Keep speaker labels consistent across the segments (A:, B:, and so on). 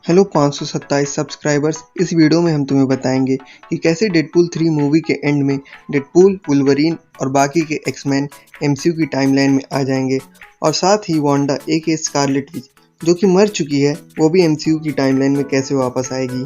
A: Hello 527 subscribers. इस video में हम तुम्हें बताएंगे कि कैसे डेडपूल 3 मूवी के एंड में डेडपूल, वुल्वरीन और बाकी के एक्समैन एमसीयू की टाइमलाइन में आ जाएंगे और साथ ही वांडा एके स्कारलेट विच जो कि मर चुकी है वो भी एमसीयू की टाइमलाइन में कैसे वापस आएगी।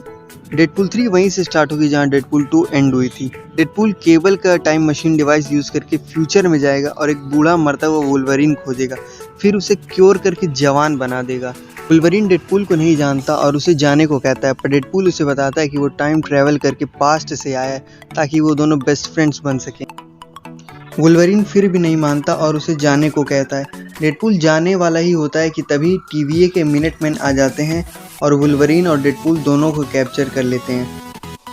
A: डेडपूल 3 वहीं से स्टार्ट होगी जहां डेडपूल 2 एंड हुई थी। डेडपूल केबल का टाइम मशीन डिवाइस यूज करके फ्यूचर में जाएगा और एक बूढ़ा मरता हुआ वुल्वरीन खोजेगा, फिर उसे क्योर करके जवान बना देगा। वुल्वरीन डेडपूल को नहीं जानता और उसे जाने को कहता है, पर डेडपूल उसे बताता है कि वो टाइम ट्रैवल करके पास्ट से आया है ताकि वो दोनों बेस्ट फ्रेंड्स बन सकें। वुल्वरीन फिर भी नहीं मानता और उसे जाने को कहता है। डेडपूल जाने वाला ही होता है कि तभी टीवीए के मिनटमैन आ जाते हैं और वुल्वरीन और डेडपूल दोनों को कैप्चर कर लेते हैं।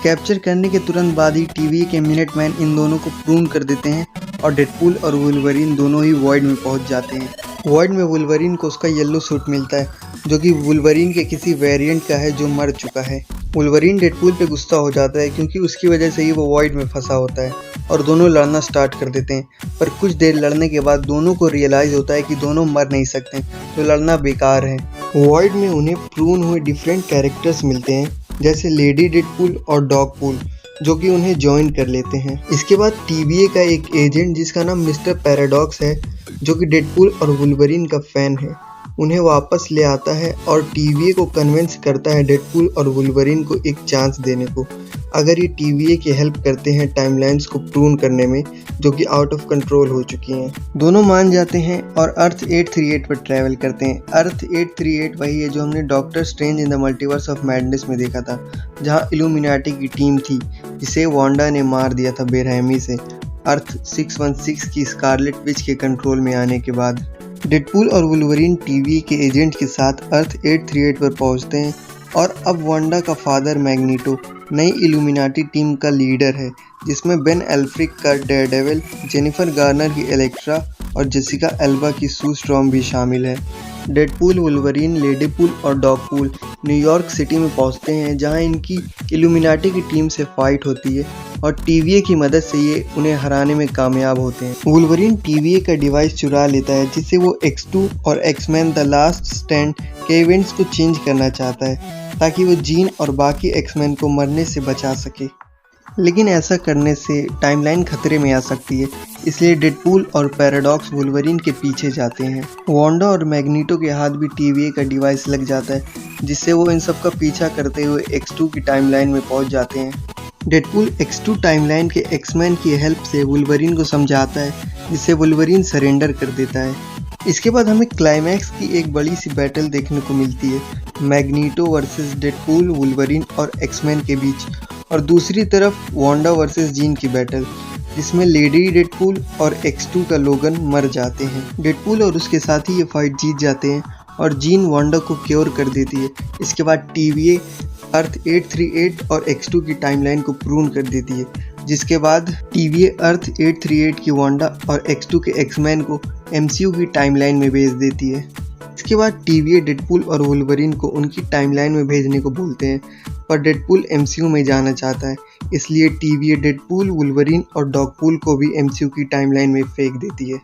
A: कैप्चर करने के तुरंत बाद ही टीवीए के मिनटमैन इन दोनों को प्रून कर देते हैं और डेडपूल और वुल्वरीन दोनों ही वॉइड में पहुंच जाते हैं। वॉइड में वुल्वरीन को उसका येलो सूट मिलता है जो कि वुल्वरीन के किसी वेरिएंट का है जो मर चुका है। वुल्वरीन डेडपूल पे गुस्सा हो जाता है क्योंकि उसकी वजह से ही वो वॉइड में फंसा होता है और दोनों लड़ना स्टार्ट कर देते हैं, पर कुछ देर लड़ने के बाद दोनों को रियलाइज होता है कि दोनों मर नहीं सकते, तो लड़ना बेकार है। वॉइड में उन्हें प्रून हुए डिफरेंट कैरेक्टर्स मिलते हैं जैसे लेडी डेडपूल और डॉगपूल जो कि उन्हें ज्वाइन कर लेते हैं। इसके बाद टीवीए का एक एजेंट जिसका नाम मिस्टर पैराडॉक्स है जो कि डेडपूल और वुल्वरीन का फैन है, उन्हें वापस ले आता है और टीवीए को कन्विंस करता है डेडपूल और वुल्वरीन को एक चांस देने को, अगर ये टीवीए की हेल्प करते हैं टाइमलाइंस को प्रून करने में जो कि आउट ऑफ कंट्रोल हो चुकी हैं। दोनों मान जाते हैं और अर्थ 838 पर ट्रैवल करते हैं। अर्थ 838 वही है जो हमने doctor strange in the multiverse of madness में देखा था, जहां इल्यूमिनाटी की टीम थी जिसे वांडा ने मार दिया था बेरहमी से अर्थ 616 की स्कारलेट विच के कंट्रोल में आने के बाद। डेडपूल और वुल्वरीन टीवी के एजेंट के साथ अर्थ 838 पर पहुंचते हैं और अब वांडा का फादर मैग्नीटो नई इल्यूमिनाटी टीम का लीडर है जिसमें बेन एल्फ्रिक का डेयरडेविल, जेनिफर गार्नर की इलेक्ट्रा और जेसिका एल्बा की सू स्ट्रॉम भी शामिल है। डेडपूल, वुल्वरीन, लेडीपूल और डॉगपूल न्यूयॉर्क सिटी में पहुंचते हैं जहां इनकी इल्यूमिनाटी की टीम से फाइट होती है और टीवीए की मदद से ये उन्हें हराने में कामयाब होते हैं। वुल्वरीन टीवीए का डिवाइस चुरा लेता है जिससे वो X2 और एक्समैन द लास्ट स्टैंड के इवेंट्स को चेंज करना चाहता है ताकि वो जीन और बाकी एक्समैन को मरने से बचा सके, लेकिन ऐसा करने से टाइमलाइन खतरे में आ सकती है, इसलिए डेडपूल और पैराडॉक्स वुल्वरीन के पीछे जाते हैं। वांडा और मैग्नीटो के हाथ भी टीवीए का डिवाइस लग जाता है जिससे वो इन सब का पीछा करते हुए X2 की टाइमलाइन में पहुंच जाते हैं। डेडपूल X2 टाइमलाइन के एक्समैन की हेल्प से वुल्वरीन को समझाता है जिससे वुल्वरीन सरेंडर कर देता है। इसके बाद हमें क्लाइमैक्स की एक बड़ी सी बैटल देखने को मिलती है, मैग्नीटो वर्सेस डेडपूल, वुल्वरीन और एक्समैन के बीच, और दूसरी तरफ वांडा वर्सेस जीन की बैटल जिसमें लेडी डेडपूल और X2 का लोगन मर जाते हैं। डेडपूल और उसके साथी ये फाइट जीत जाते हैं और जीन वांडा को क्योर कर देती है। इसके बाद टीवीए अर्थ 838 और X2 की टाइमलाइन को प्रून कर देती है, जिसके बाद टीवीए अर्थ 838 की वांडा और X2 के एक्समैन को एमसीयू की टाइमलाइन में भेज देती है। इसके बाद टीवीए डेडपूल और वुल्वरीन को उनकी टाइमलाइन में भेजने को बोलते हैं, पर डेडपूल एमसीयू में जाना चाहता है, इसलिए टीवीए डेडपूल, वुल्वरीन और डॉगपूल को भी एमसीयू की टाइमलाइन में फेंक देती है।